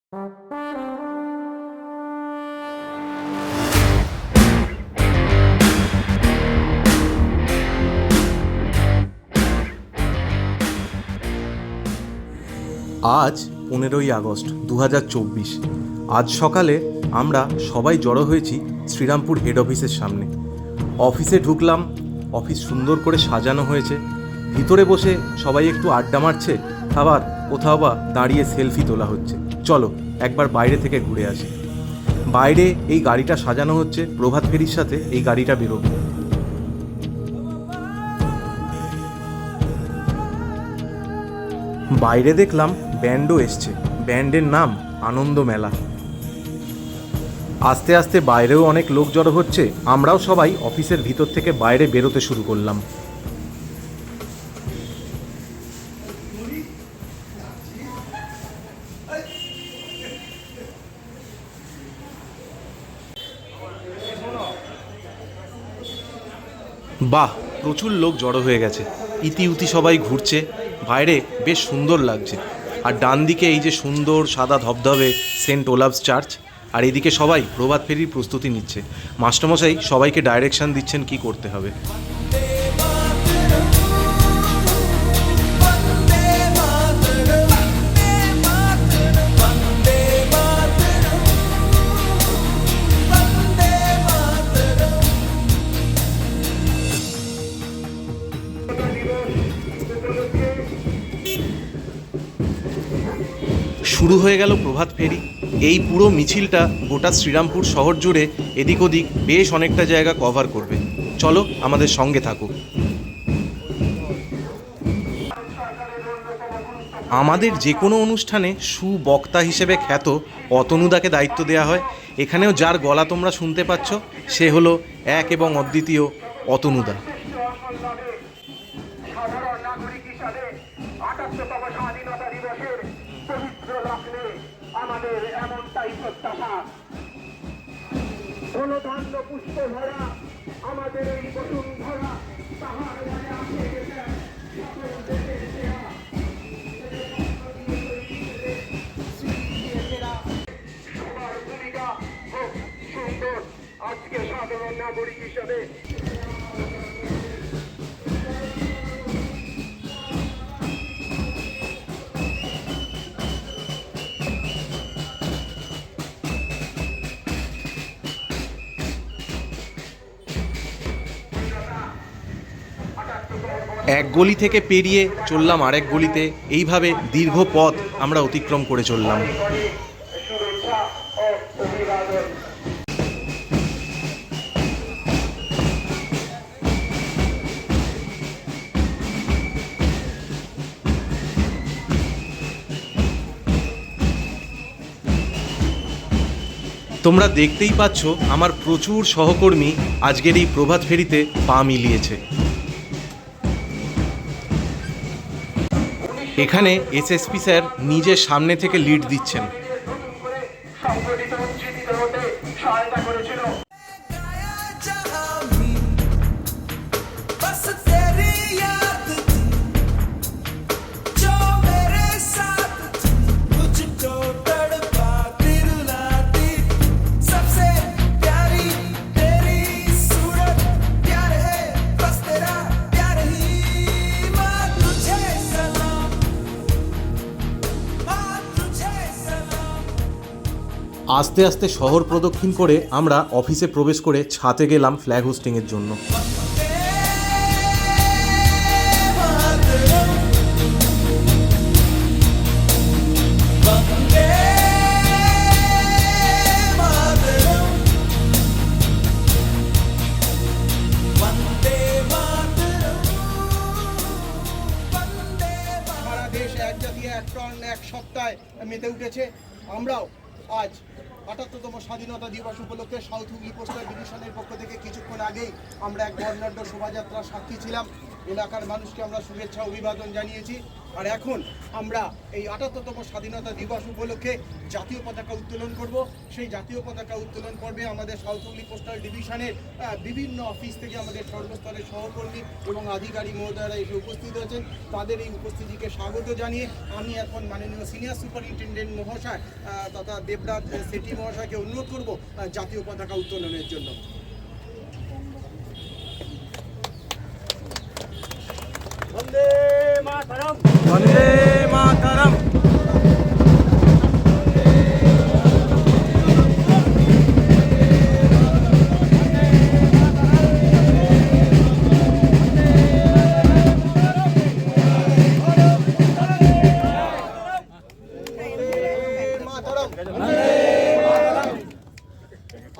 আজ 15ই আগস্ট 2024। আজ সকালে আমরা সবাই জড়ো হয়েছি শ্রীরামপুর হেড অফিসের সামনে। অফিসে ঢুকলাম, অফিস সুন্দর করে সাজানো হয়েছে। ভিতরে বসে সবাই একটু আড্ডা মারছে, আবার কোথাও বা দাঁড়িয়ে সেলফি তোলা হচ্ছে। চলো একবার বাইরে থেকে ঘুরে আসি। বাইরে এই গাড়িটা সাজানো হচ্ছে, প্রভাত ফেরির সাথে এই গাড়িটা বেরোবে। বাইরে দেখলাম ব্যান্ডও এসছে, ব্যান্ডের নাম আনন্দ মেলা। আস্তে আস্তে বাইরেও অনেক লোক জড়ো হচ্ছে, আমরাও সবাই অফিসের ভিতর থেকে বাইরে বেরোতে শুরু করলাম। বাহ, প্রচুর লোক জড়ো হয়ে গেছে, ইতিউতি সবাই ঘুরছে, বাইরে বেশ সুন্দর লাগছে। আর ডান দিকে এই যে সুন্দর সাদা ধবধবে সেন্ট ওলাভস চার্চ, আর এদিকে সবাই প্রভাত ফেরির প্রস্তুতি নিচ্ছে। মাস্টারমশাই সবাইকে ডাইরেকশন দিচ্ছেন কি করতে হবে। শুরু হয়ে গেল প্রভাত ফেরি। এই পুরো মিছিলটা গোটা শ্রীরামপুর শহর জুড়ে এদিক ওদিক বেশ অনেকটা জায়গা কভার করবে। চলো আমাদের সঙ্গে থাকো। আমাদের যে কোনো অনুষ্ঠানে সুবক্তা হিসেবে খ্যাত অতনুদাকে দায়িত্ব দেওয়া হয়। এখানেও যার গলা তোমরা শুনতে পাচ্ছ সে হলো এক এবং অদ্বিতীয় অতনুদা। আমাদের এমনটাই প্রত্যাশা। ধন্য পুষ্প ভরা আমাদের এই বসুন্ধরা, তাহার সবার ভূমিকা হোক সুন্দর। আজকে সাধারণ নাগরিক হিসাবে এক গলি থেকে পেরিয়ে চললাম আরেক গলিতে, এইভাবে দীর্ঘ পথ আমরা অতিক্রম করে চললাম। শুভেচ্ছা ও অভিবাদন। তোমরা দেখতেই পাচ্ছ আমার প্রচুর সহকর্মী আজকের এই প্রভাত ফেরিতে পা মিলিয়েছে। এখানে এসএসপি স্যার নিজের সামনে থেকে লিড দিচ্ছেন। সংগঠিত উজ্জীবিত হতে সহায়তা করেছিল। আস্তে আস্তে শহর প্রদক্ষিণ করে আমরা অফিসে প্রবেশ করে ছাতে গেলাম ফ্ল্যাগ হোস্টিংয়ের জন্য। সারা দেশ এক জাতি এক প্রাণ এক সপ্তাহে মেতে উঠেছে। আমরাও আজ ৭৮তম স্বাধীনতা দিবস উপলক্ষে সাউথ হুগলি পোস্টাল ডিভিশনের পক্ষ থেকে কিছুক্ষণ আগেই আমরা এক বর্ণাঢ্য শোভাযাত্রার সাক্ষী ছিলাম। এলাকার মানুষকে আমরা শুভেচ্ছা অভিবাদন জানিয়েছি। আর এখন আমরা এই ৭৮তম স্বাধীনতা দিবস উপলক্ষে জাতীয় পতাকা উত্তোলন করব। সেই জাতীয় পতাকা উত্তোলন পর্বে আমাদের সাউথ হুগলি পোস্টাল ডিভিশনের বিভিন্ন অফিস থেকে আমাদের সর্বস্তরের সহকর্মী এবং আধিকারিক মহোদয়রা এসে উপস্থিত হয়েছেন। তাদের এই উপস্থিতিকে স্বাগত জানিয়ে আমি এখন মাননীয় সিনিয়র সুপারিনটেন্ডেন্ট মহাশয় তথা দেবরাজ সেঠি মহাশয়কে অনুরোধ করব জাতীয় পতাকা উত্তোলনের জন্য। বন্দে মাতরম। বন্দে মাতরম।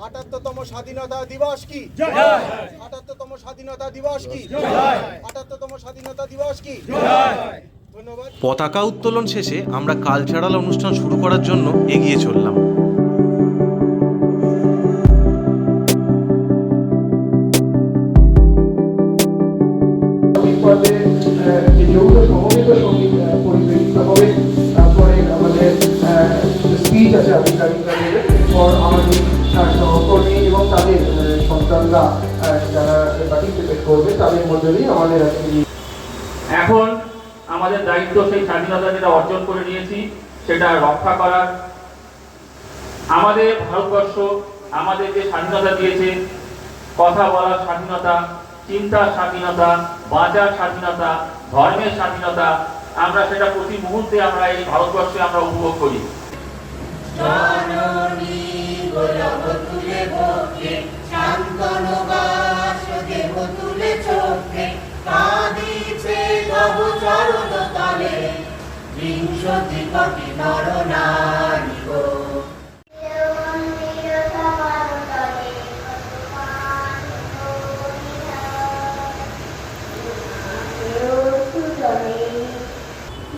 আটাত্তরতম স্বাধীনতা দিবস কি? ৭৮তম স্বাধীনতা দিবস কি? ৭৮তম স্বাধীনতা দিবস কি? ধন্যবাদ। পতাকা উত্তোলন শেষে আমরা কালচারাল অনুষ্ঠান শুরু করার জন্য এগিয়ে চললাম। যৌথ সমবেত সঙ্গীত পরিবেশিত হবে। তারপরে আমাদের স্পিচ আছে আধিকারিকরা দেবে। এরপর আমাদের সহকর্মী এবং তাদের সন্তানরা যারা পার্টিসিপেট করবে তাদের মধ্যে দিয়ে আমাদের এখন আমাদের দায়িত্ব সেই স্বাধীনতা যেটা অর্জন করে নিয়েছি সেটা রক্ষা করার। আমাদের ভারতবর্ষ আমাদের যে স্বাধীনতা দিয়েছে, কথা বলার স্বাধীনতা, চিন্তার স্বাধীনতা, বাঁচার স্বাধীনতা, ধর্মের স্বাধীনতা, আমরা সেটা প্রতি মুহূর্তে আমরা এই ভারতবর্ষে আমরা উপভোগ করি।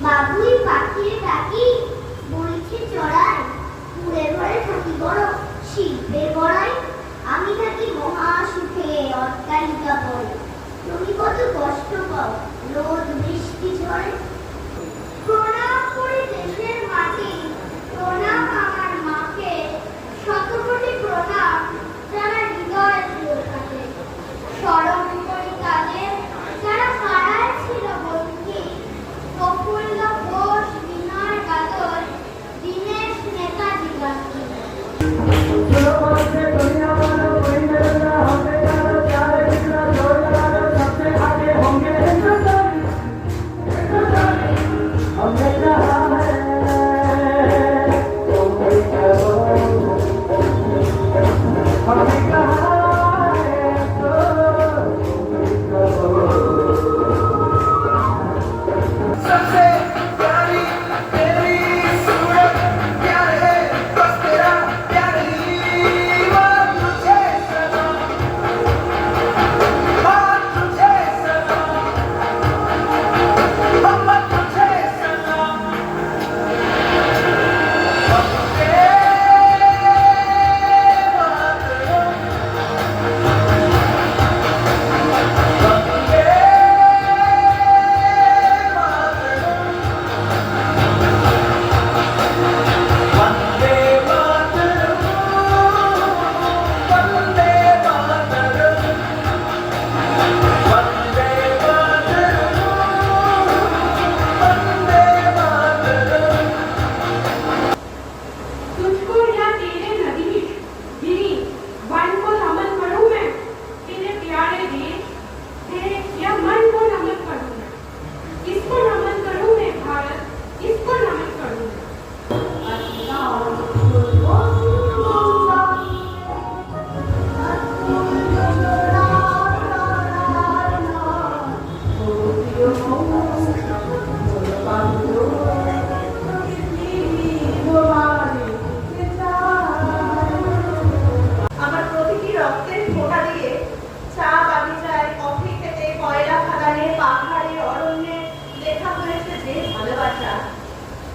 বাবুই পাখির ডাকি বলছে চড়াই, পুরে ঘরে থাকি বড় শিল্পের গড়াই। আমি থাকি মহা সুখে অট্টালিকা পড়ে, তুমি কত কষ্ট পাও রোদ বৃষ্টি ঝড়ে। প্রণাম করি দেশের মাটি, প্রণাম আমার মাকে, শতকোটি প্রণাম যারা হৃদয় ছিল থাকে। স্মরণ করি তাদের যারা পাড়ায় ছিল বন্ধী, প্রফুল্ল ঘোষ, বিনয় বাদল, দীনেশ নেতাজি গান্ধী।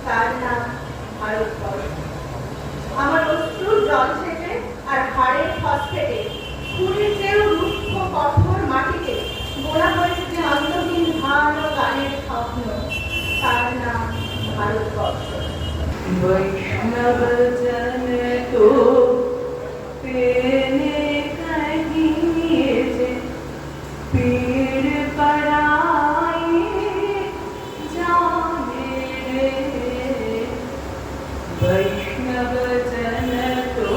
তার নাম ভারতবর্ষ। আমার অশ্রুর জল ছেটে আর হাড়ের ফসফেটে খুঁড়ির চেয়েও রুক্ষ কঠোর মাটিতে গোলা হয়েছে যে অন্তহীন ধান ও গানের স্বপ্ন। তার নাম ভারতবর্ষ। বৈষ্ণব জন তো तेने कहिए जे पीर पराई जाने रे। वैष्णव जन तो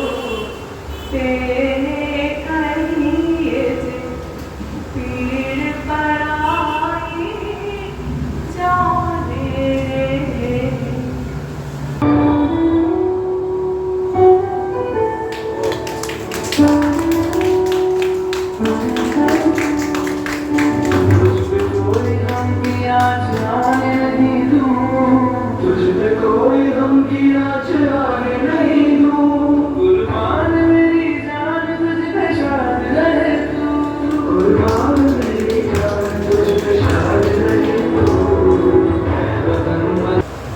तेने कहिए जे पीर पराई जाने रे।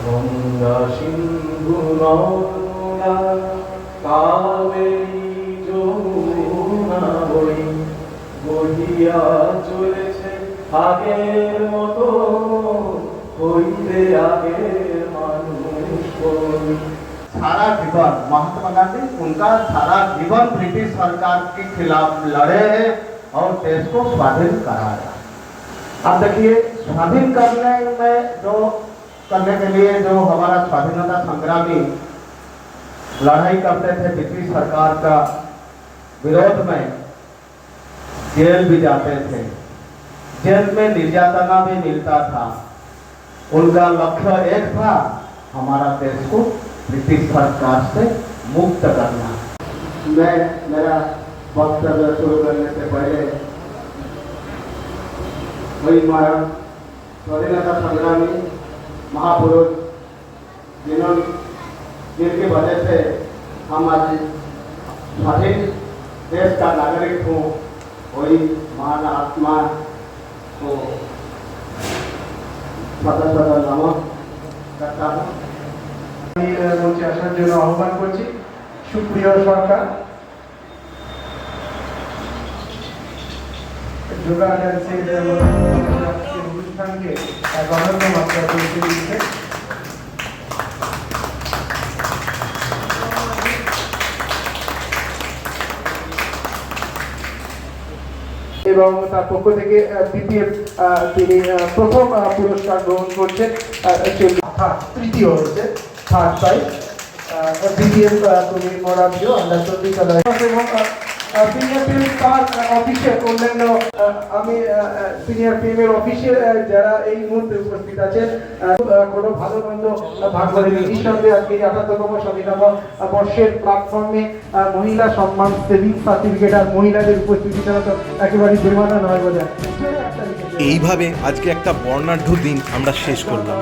গঙ্গা সিন্ধু নর্মদা কাবেরী যমুনা বই বহিয়া চলেছে আগের মতো, হইতে আগের মানুষ বই। सारा जीवन महात्मा गांधी उनका सारा जीवन ब्रिटिश सरकार के खिलाफ लड़े हैं और देश को स्वाधीन कराया। अब देखिए स्वाधीन करने के लिए जो हमारा स्वाधीनता संग्रामी लड़ाई करते थे ब्रिटिश सरकार का विरोध में, जेल भी जाते थे, जेल में निर्यातना भी मिलता था। उनका लक्ष्य एक था, हमारा देश को ब्रिटिश सरकार से मुक्त करना। मैं मेरा वक्तव्य शुरू करने से पहले वही हमारा स्वाधीनता संग्रामी महापुरुष जिनकी वजह से हम आज स्वाधीन देश का नागरिक हूँ, वही महान आत्मा को सदा सदा नमन करता हूँ। মঞ্চে আসার জন্য আহ্বান করছি সুপ্রিয় সরকার, যোগা ডান্সের অনুষ্ঠানকে এক অনন্য মাত্রা পৌঁছে দিচ্ছে। এবং তার পক্ষ থেকে দ্বিতীয় তিনি প্রথম পুরস্কার গ্রহণ করছেন, তৃতীয় হয়েছে থার্ড প্রাইজ। দ্বিতীয় তুমি মোরাবিও আন্ডার 24 এবং সিনিয়র ফিল্ম তার অফিসের অন্যান্য আমি সিনিয়র ফিল্মের অফিসের যারা এই মুহূর্তে উপস্থিত আছেন কোনো ভালো মন্দ ভাগ করে নিঃসন্দেহে আজকে 78তম স্বাধীনতা বর্ষের প্ল্যাটফর্মে মহিলা সম্মান সেভিং সার্টিফিকেট আর মহিলাদের উপস্থিতি ছাড়া তো একেবারেই জরিমানা নয় বলে এইভাবে আজকে একটা বর্ণাঢ্য দিন আমরা শেষ করলাম।